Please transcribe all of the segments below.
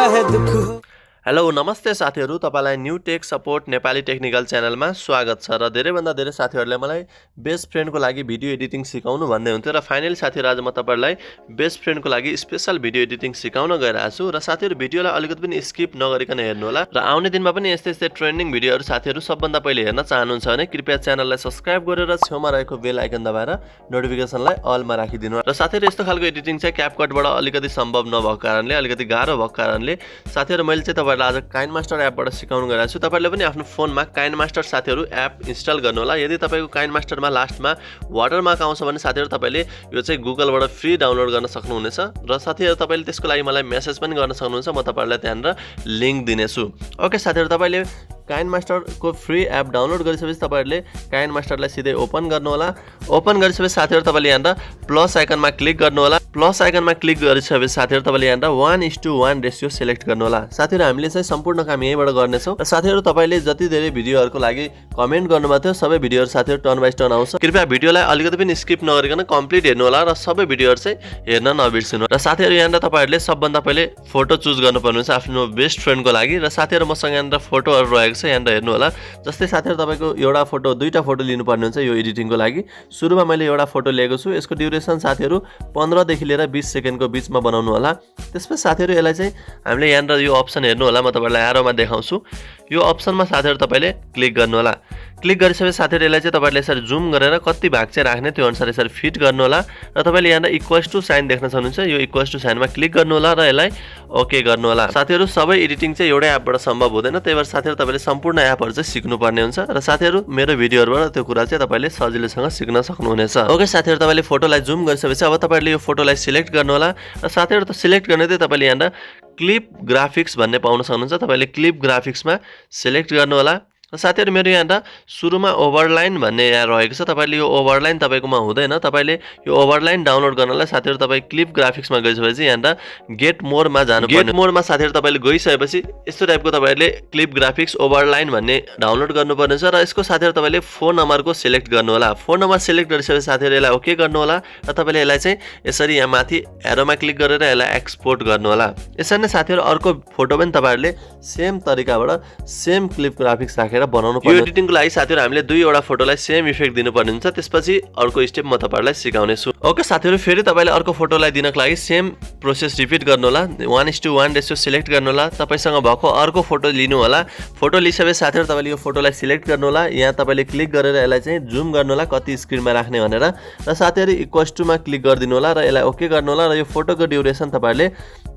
चाहे दुख हो। हेलो नमस्ते साथीहरु, तपाईलाई new tech support Nepali technical च्यानलमा स्वागत छ र धेरैभन्दा धेरै साथीहरुले मलाई बेस्ट फ्रेन्डको लागि भिडियो एडिटिङ सिकाउनु भन्दै हुन्थ्यो र फाइनली साथीहरु आज म तपाईलाई बेस्ट फ्रेन्डको लागि स्पेशल भिडियो एडिटिङ सिकाउन गइरहेको छु र साथीहरु भिडियोलाई अलिकति पनि स्किप नगरिकन हेर्नु होला र आउने दिनमा पनि यस्तै ट्रेन्डिङ भिडियोहरु साथीहरु सबभन्दा पहिले हेर्न चाहनुहुन्छ भने कृपया च्यानललाई सब्स्क्राइब गरेर छेउमा रहेको बेल आइकन दबाएर नोटिफिकेसनलाई अलमा राखिदिनु र साथीहरु यस्तो खालको एडिटिङ चाहिँ क्यापकटबाट अलिकति सम्भव नभएको कारणले अलिकति गाह्रो भएको कारणले साथीहरु मैले चाहिँ तपाईलाई आज काइनमास्टर एपबाट सिकाउन गइरहेको छु। तपाईले पनि आफ्नो फोनमा काइनमास्टर साथीहरु एप इन्स्टल गर्नु होला। यदि तपाईको काइनमास्टरमा लास्टमा वाटरमार्क आउँछ भने साथीहरु तपाईले यो चाहिँ गुगलबाट फ्री डाउनलोड गर्न सक्नुहुनेछ र साथीहरु तपाईले त्यसको लागि मलाई मेसेज पनि गर्न सक्नुहुन्छ। म तपाईलाई त्यहाँनिर लिंक दिनेछु। ओके साथीहरु, तपाईले काइनमास्टरको फ्री एप डाउनलोड गरिसकेपछि तपाईहरुले काइनमास्टरलाई सिधै ओपन गर्नु होला। ओपन गरिसकेपछि साथीहरु तपाईले यहाँनिर प्लस आइकनमा क्लिक गर्नु होला। प्लस आइकनमा क्लिक गरिसकेपछि साथीहरु तपाईले यहाँनिर 1:1 रेशियो सिलेक्ट गर्नु होला। साथीहरु हामीले चाहिँ सम्पूर्ण काम यहीबाट गर्नेछौं र साथीहरु तपाईले जति धेरै भिडियोहरुको लागि कमेन्ट गर्नुभएको थियो सबै भिडियोहरु साथीहरु टर्न बाइ टर्न आउँछ। कृपया भिडियोलाई अलिकति पनि स्किप नगरिकन कम्प्लिट हेर्नु होला र सबै भिडियोहरु चाहिँ हेर्न नबिर्सिनु। र साथीहरु यहाँनिर तपाईहरुले सबभन्दा पहिले फोटो चुज गर्नुपर्ने हुन्छ आफ्नो बेस्ट फ्रेन्डको लागि र साथीहरु मसँग यहाँनिर फोटोहरु रहेको छ, यहाँनिर हेर्नु होला। जस्तै साथीहरु तपाईको एउटा फोटो दुईटा फोटो लिनुपर्ने हुन्छ यो एडिटिङको लागि। सुरुमा मैले एउटा फोटो लिएको छु। यसको ड्युरेसन साथीहरु 15 देखि लिएर 20 सेकेन्डको बीचमा बनाउनु होला। त्यसपछि साथीहरु यसलाई चाहिँ हामीले यहाँनिर यो अप्सन हेर्नु होला। म तपाईलाई एरोमा देखाउँछु। यो अप्सनमा साथीहरु तपाईले क्लिक गर्नु होला। क्लिक गरिसकेपछि साथीहरु यसलाई चाहिँ तपाईले यसरी जुम गरेर कति भाग चाहिँ राख्ने त्यो अनुसार यसरी फिट गर्नु होला र तपाईले यहाँ इक्वल्स टु साइन देख्न सक्नुहुन्छ। यो इक्वल्स टु साइनमा क्लिक गर्नु होला र यसलाई ओके गर्नु होला। साथीहरु सबै एडिटिङ चाहिँ एउटै एपबाट सम्भव हुँदैन, त्यही भएर साथीहरु तपाईले सम्पूर्ण एपहरु चाहिँ सिक्नु पर्ने हुन्छ र साथीहरु मेरो भिडियोहरुबाट त्यो कुरा चाहिँ तपाईले सजिलैसँग सिक्न सक्नुहुनेछ। ओके साथीहरु, तपाईले फोटोलाई जुम गरिसकेपछि अब तपाईले यो फोटोलाई सिलेक्ट गर्नु होला र साथीहरु त सिलेक्ट गर्ने चाहिँ तपाईले यहाँ क्लिप ग्राफिक्स भन्ने पाउन सक्नुहुन्छ। तपाईले क्लिप ग्राफिक्समा सिलेक्ट गर्नु होला। साथीहरु मेरो यहाँ सुरुमा ओभरलाइन भन्ने यहाँ रहेको छ। तपाईले यो ओभरलाइन तपाईकोमा हुँदैन। तपाईले यो ओभरलाइन डाउनलोड गर्नलाई साथीहरु तपाई क्लिप ग्राफिक्समा गइसकेपछि यहाँ गेट मोरमा जानुपर्ने। गेट मोरमा साथीहरु तपाईले गइसकेपछि यस्तो टाइपको तपाईहरुले क्लिप ग्राफिक्स ओभरलाइन भन्ने डाउनलोड गर्नुपर्ने छ र यसको साथीहरु तपाईले फोन नम्बरको सिलेक्ट गर्नु होला। फोन नम्बर सिलेक्ट गरिसकेपछि साथीहरु यसलाई ओके गर्नु होला र तपाईले यसलाई चाहिँ यसरी यहाँ माथि एरोमा क्लिक गरेर यसलाई एक्सपोर्ट गर्नु होला। यसरी नै साथीहरु अर्को फोटो पनि तपाईहरुले सेम तरिकाबाट सेम क्लिप ग्राफिक्स राखेर बनाउनु पर्छ। यो एडिटिङको लागि साथीहरु हामीले दुईवटा फोटोलाई सेम इफेक्ट दिनुपर्ने हुन्छ। त्यसपछि अर्को स्टेप म तपाईहरुलाई सिकाउने छु। ओके साथीहरु, फेरि तपाईले अर्को फोटोलाई दिनको लागि सेम प्रोसेस रिपिट गर्नु होला। 1:1 रेशियो सिलेक्ट गर्नु होला। तपाईसँग भएको अर्को फोटो लिनु होला। फोटो लिइसकेपछि साथीहरु तपाईले यो फोटोलाई सिलेक्ट गर्नु होला। यहाँ तपाईले क्लिक गरेर यसलाई चाहिँ जुम गर्नु होला कति स्क्रिनमा राख्ने भनेर र साथीहरु इक्वल्स टु मा क्लिक गरिदिनु होला र यसलाई ओके गर्नु होला र यो फोटोको ड्युरेसन तपाईले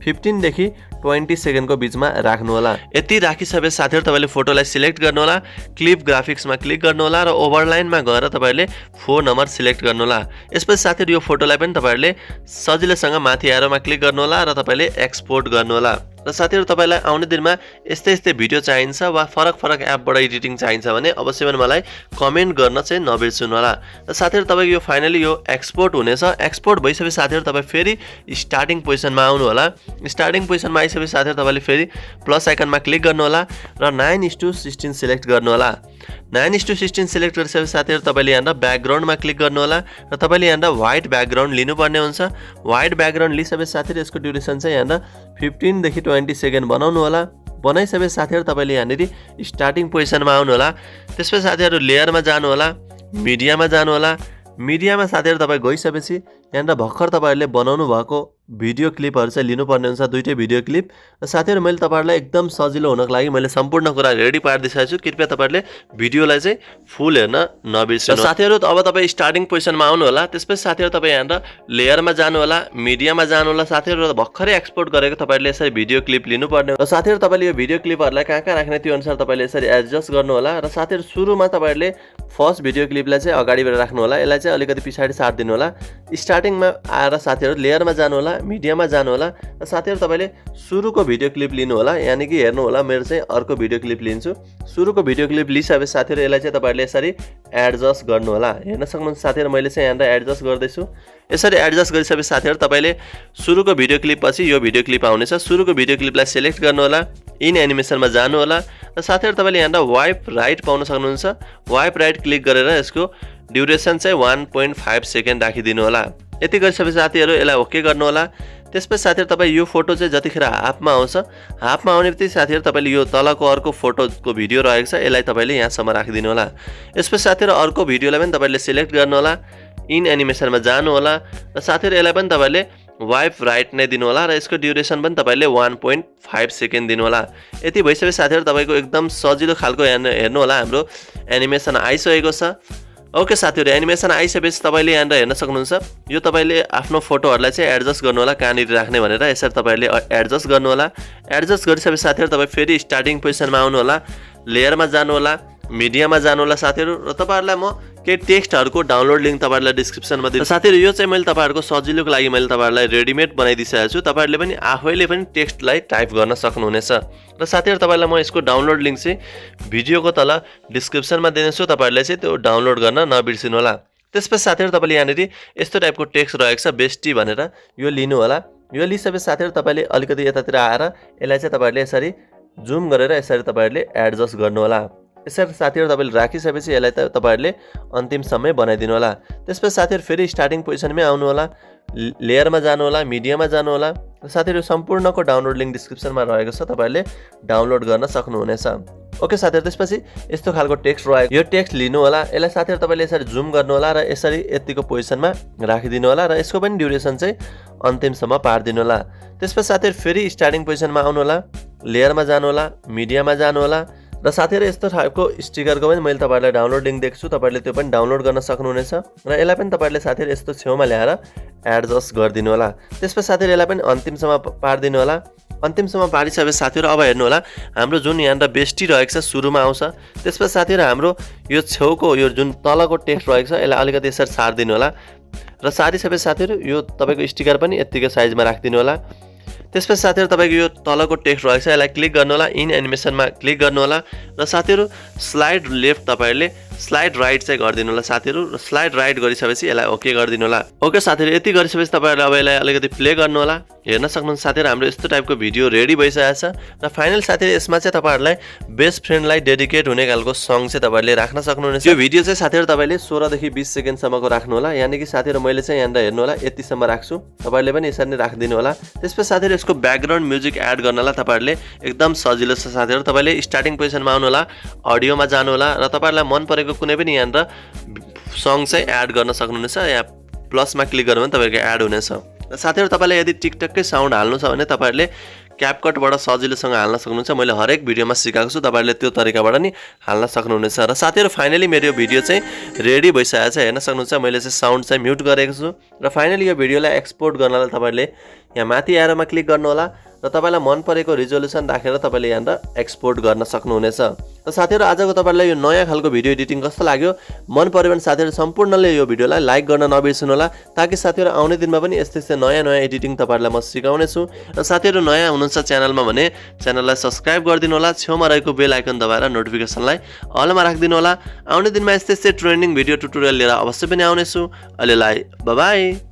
15 देखि 20 सेकेन्डको बीचमा राख्नु होला। यति राखिसकेपछि साथीहरु तपाईले फोटोलाई सिलेक्ट गर्नु होला। क्लिप ग्राफिक्समा क्लिक गर्नु होला र ओभरलाइनमा गएर तपाईहरुले फोन नम्बर सिलेक्ट गर्नु होला। यसपछि साथीहरु यो फोटोलाई पनि तपाईहरुले सजिलैसँग माथि एरोमा क्लिक गर्नु होला र तपाईले एक्सपोर्ट गर्नु होला। र साथीहरु तपाईलाई आउने दिनमा यस्तै भिडियो चाहिन्छ वा फरक एपबाट एडिटिङ चाहिन्छ भने अवश्य पनि मलाई कमेन्ट गर्न चाहिँ नबिर्सनु होला। र साथीहरु तपाईको यो फाइनली यो एक्सपोर्ट हुनेछ। एक्सपोर्ट भइसकेपछि साथीहरु तपाई फेरि स्टार्टिङ पोजिसनमा आउनु होला। स्टार्टिङ पोजिसनमा आइसकेपछि साथीहरु तपाईले फेरि प्लस आइकनमा क्लिक गर्नु होला र 9:16 सिलेक्ट गर्नु होला। 9:16 सिलेक्ट गरिसकेपछि साथीहरु तपाईले यहाँ ब्याकग्राउन्डमा क्लिक गर्नु होला र तपाईले यहाँ व्हाइट ब्याकग्राउन्ड लिनुपर्ने हुन्छ। व्हाइट ब्याकग्राउन्ड लिइसकेपछि साथीहरु यसको ड्युरेसन चाहिँ यहाँ 15 देखि 20 सेकेन्ड बनाउनु होला। बनाइसकेपछि साथीहरु तपाईले यहाँनेरि स्टार्टिङ पोजिसनमा आउनु होला। त्यसपछि साथीहरु लेयरमा जानु होला, मिडियामा जानु होला। मिडियामा साथीहरु तपाई गइसकेपछि यहाँ भर्खर तपाईहरुले बनाउनु भएको भिडियो क्लिपहरु चाहिँ लिनुपर्ने हुन्छ, दुईटै भिडियो क्लिप। र साथीहरु मैले तपाईहरुलाई एकदम सजिलो हुनको लागि मैले सम्पूर्ण कुरा रेडी पारिदिसकेको छु। कृपया तपाईहरुले भिडियोलाई चाहिँ फुल हेर्न नबिर्सनु। साथीहरु अब तपाई स्टार्टिङ पोजिसनमा आउनु होला। त्यसपछि साथीहरु तपाई यहाँ लेयरमा जानु होला, मिडियामा जानु होला। साथीहरु भर्खरै एक्सपोर्ट गरेको तपाईहरुले यसरी भिडियो क्लिप लिनुपर्ने र साथीहरु तपाईले यो भिडियो क्लिपहरुलाई कहाँ राख्ने त्यो अनुसार तपाईले यसरी एडजस्ट गर्नु होला। र साथीहरु सुरुमा तपाईहरुले फर्स्ट भिडियो क्लिपलाई चाहिँ अगाडिबाट राख्नु होला। यसलाई चाहिँ अलिकति पछाडी सार्दिनु होला। स्टार्टिङमा आएर साथीहरु लेयरमा जानु होला, मिडियामा जानु होला र साथीहरु तपाईले सुरुको भिडियो क्लिप लिनु होला। यानी कि हेर्नु होला मेरो चाहिँ अर्को भिडियो क्लिप लिन्छु। सुरुको भिडियो क्लिप लिइसकेपछि साथीहरु यसलाई चाहिँ तपाईहरुले यसरी एडजस्ट गर्नु होला। हेर्न सक्नुहुन्छ साथीहरु मैले चाहिँ यहाँ एडजस्ट गर्दैछु। यसरी एडजस्ट गरिसकेपछि साथीहरु तपाईले सुरुको भिडियो क्लिप पछि यो भिडियो क्लिप आउनेछ। सुरुको भिडियो क्लिपलाई सिलेक्ट गर्नु होला, इन एनिमेसनमा जानु होला र साथीहरु तपाईले यहाँ वाइप राइट पाउन सक्नुहुन्छ। वाइप राइट क्लिक गरेर यसको ड्युरेसन चाहिँ 1.5 सेकेन्ड राखिदिनु होला। यति गरिसकेपछि साथीहरु यसलाई ओके गर्नु होला। त्यसपछि साथीहरु तपाई यो फोटो चाहिँ जतिखेर हाफमा आउँछ हाफमा आउने बित्तिकै साथीहरु तपाईले यो तलको अर्को फोटोको भिडियो रहेको छ यसलाई तपाईले यहाँसम्म राखिदिनु होला। यसपछि साथीहरु अर्को भिडियोलाई पनि तपाईले सिलेक्ट गर्नु होला, इन एनिमेसनमा जानु होला र साथीहरु यसलाई पनि तपाईले वाइप राइट नै दिनु होला र यसको ड्युरेसन पनि तपाईले 1.5 सेकेन्ड दिनु होला। यति भइसके साथीहरु तपाईको एकदम सजिलो खालको हेर्नु होला हाम्रो एनिमेसन आइसकेको छ। ओके साथीहरु एनिमेसन आइसकेपछि तपाईले यहाँ हेर्न सक्नुहुन्छ यो तपाईले आफ्नो फोटोहरुलाई चाहिँ एडजस्ट गर्नु होला कहाँनिर राख्ने भनेर यसरी तपाईले एडजस्ट गर्नु होला। एडजस्ट गरिसकेपछि साथीहरु तपाई फेरि स्टार्टिङ पोजिसनमा आउनु होला, लेयरमा जानु होला, मिडियामा जानु होला साथीहरु र तपाईहरुलाई म केही टेक्स्टहरुको डाउनलोड लिंक तपाईहरुलाई डिस्क्रिप्सनमा दिन्छु। साथीहरु यो चाहिँ मैले तपाईहरुको सजिलोको लागि मैले तपाईहरुलाई रेडिमेड बनाइदिसकेको छु। तपाईहरुले पनि आफैले पनि टेक्स्टलाई टाइप गर्न सक्नुहुनेछ र साथीहरु तपाईहरुलाई म यसको डाउनलोड लिंक चाहिँ भिडियोको तल डिस्क्रिप्सनमा दिनेछु। तपाईहरुले चाहिँ त्यो डाउनलोड गर्न नबिर्सिनु होला। त्यसपछि साथीहरु तपाईले यहाँनेरि यस्तो टाइपको टेक्स्ट रहेको छ बेस्टी भनेर यो लिनु होला। यो लिसकेपछि साथीहरु तपाईले अलिकति यतातिर आएर यसलाई चाहिँ तपाईहरुले यसरी जुम गरेर यसरी तपाईहरुले एडजस्ट गर्नु होला। यसरी साथीहरु तपाईले राखिसकेपछि यसलाई तपाईहरुले अन्तिमसम्मै बनाइदिनु होला। त्यसपछि साथीहरु फेरि स्टार्टिङ पोजिसनमै आउनु होला, लेयरमा जानु होला, मिडियामा जानु होला र साथीहरु सम्पूर्णको डाउनलोड लिंक डिस्क्रिप्सनमा रहेको छ, तपाईहरुले डाउनलोड गर्न सक्नुहुनेछ। ओके साथीहरु त्यसपछि यस्तो खालको टेक्स्ट रहेको यो टेक्स्ट लिनु होला, यसलाई साथीहरु तपाईले यसरी जुम गर्नु होला र यसरी यतिको पोजिसनमा राखिदिनु होला र यसको पनि ड्युरेसन चाहिँ अन्तिमसम्म पार्दिनु होला। त्यसपछि साथीहरु फेरि स्टार्टिङ पोजिसनमा आउनु होला, लेयरमा जानु होला, मिडियामा जानु होला र साथीहरु यस्तो टाइपको स्टिकरको पनि मैले तपाईहरुलाई डाउनलोड लिंक दिएको छु। तपाईहरुले त्यो पनि डाउनलोड गर्न सक्नुहुनेछ र यसलाई पनि तपाईहरुले साथीहरु यस्तो छेउमा ल्याएर एडजस्ट गरिदिनु होला। त्यसपछि साथीहरु यसलाई पनि अन्तिमसम्म पार्दिनु होला। अन्तिमसम्म पारिसकेपछि साथीहरु अब हेर्नु होला हाम्रो जुन यहाँ बेस्टी रहेको छ सुरुमा आउँछ। त्यसपछि साथीहरु हाम्रो यो छेउको यो जुन तलको टेक्स्ट रहेको छ यसलाई अलिकति यसरी सार्दिनु होला र सारिसकेपछि साथीहरु यो तपाईको स्टिकर पनि यतिकै साइजमा राख्दिनु होला। त्यसपछि साथीहरु तपाईको यो तलको टेक्स्ट रहेको छ यसलाई क्लिक गर्नु होला, इन एनिमेसनमा क्लिक गर्नु होला र साथीहरु स्लाइड लेफ्ट तपाईहरुले स्लाइड राइट चाहिँ गरिदिनु होला साथीहरु र स्लाइड राइट गरिसकेपछि यसलाई ओके गरिदिनु होला। ओके साथीहरु यति गरिसकेपछि तपाईहरुले अब यसलाई अलिकति प्ले गर्नु होला। हेर्न सक्नुहुन्छ साथीहरु हाम्रो यस्तो टाइपको भिडियो रेडी भइसकेको छ र फाइनल साथीहरु यसमा चाहिँ तपाईहरुलाई बेस्ट फ्रेन्डलाई डेडिकेट हुने खालको सङ चाहिँ तपाईहरुले राख्न सक्नुहुनेछ। यो भिडियो चाहिँ साथीहरु तपाईले 16 देखि 20 सेकेन्ड सम्मको राख्नु होला। यानी कि साथीहरु मैले चाहिँ यहाँ हेर्नु होला यतिसम्म राख्छु, तपाईहरुले पनि यसरी नै राखिदिनु होला। त्यसपछि साथीहरु यसको ब्याकग्राउन्ड म्युजिक एड गर्नलाई तपाईहरुले एकदम सजिलो छ साथीहरु। तपाईले स्टार्टिङ पोजिसनमा आउनु होला, अडियोमा जानु होला र तपाईहरुलाई मन परेको कुनै पनि यहाँ सङ चाहिँ एड गर्न सक्नुहुनेछ। यहाँ प्लसमा क्लिक गर्नु भने तपाईहरुको एड हुनेछ। र साथीहरु तपाईलाई यदि टिकटककै साउन्ड हाल्नु छ भने तपाईहरुले क्यापकटबाट सजिलोसँग हाल्न सक्नुहुन्छ। मैले हरेक भिडियोमा सिकाएको छु, तपाईहरुले त्यो तरिकाबाट नि हाल्न सक्नुहुनेछ। र साथीहरु फाइनली मेरो यो भिडियो चाहिँ रेडी भइसकेको छ। हेर्न सक्नुहुन्छ मैले चाहिँ साउन्ड चाहिँ म्युट गरेको छु र फाइनली यो भिडियोलाई एक्सपोर्ट गर्नलाई तपाईहरुले यहाँ माथि एरोमा क्लिक गर्नु होला र तपाईलाई मन परेको रिजोल्युसन राखेर तपाईले यहाँ एक्सपोर्ट गर्न सक्नुहुनेछ। र साथीहरु आजको तपाईहरुलाई यो नयाँ खालको भिडियो एडिटिङ कस्तो लाग्यो मन पर्यो भने साथीहरु सम्पूर्णले यो भिडियोलाई लाइक गर्न नबिर्सनु होला, ताकि साथीहरु आउने दिनमा पनि यस्तै नयाँ एडिटिङ तपाईहरुलाई म सिकाउने छु। र साथीहरु नयाँ हुनुहुन्छ च्यानलमा भने च्यानललाई सब्स्क्राइब गरिदिनु होला, छेउमा रहेको बेल आइकन दबाएर नोटिफिकेसनलाई अलमा राखिदिनु होला। आउने दिनमा यस्तै ट्रेन्डिङ भिडियो ट्युटोरियल लिएर अवश्य पनि आउने छु। अहिलेलाई बाइ बाइ।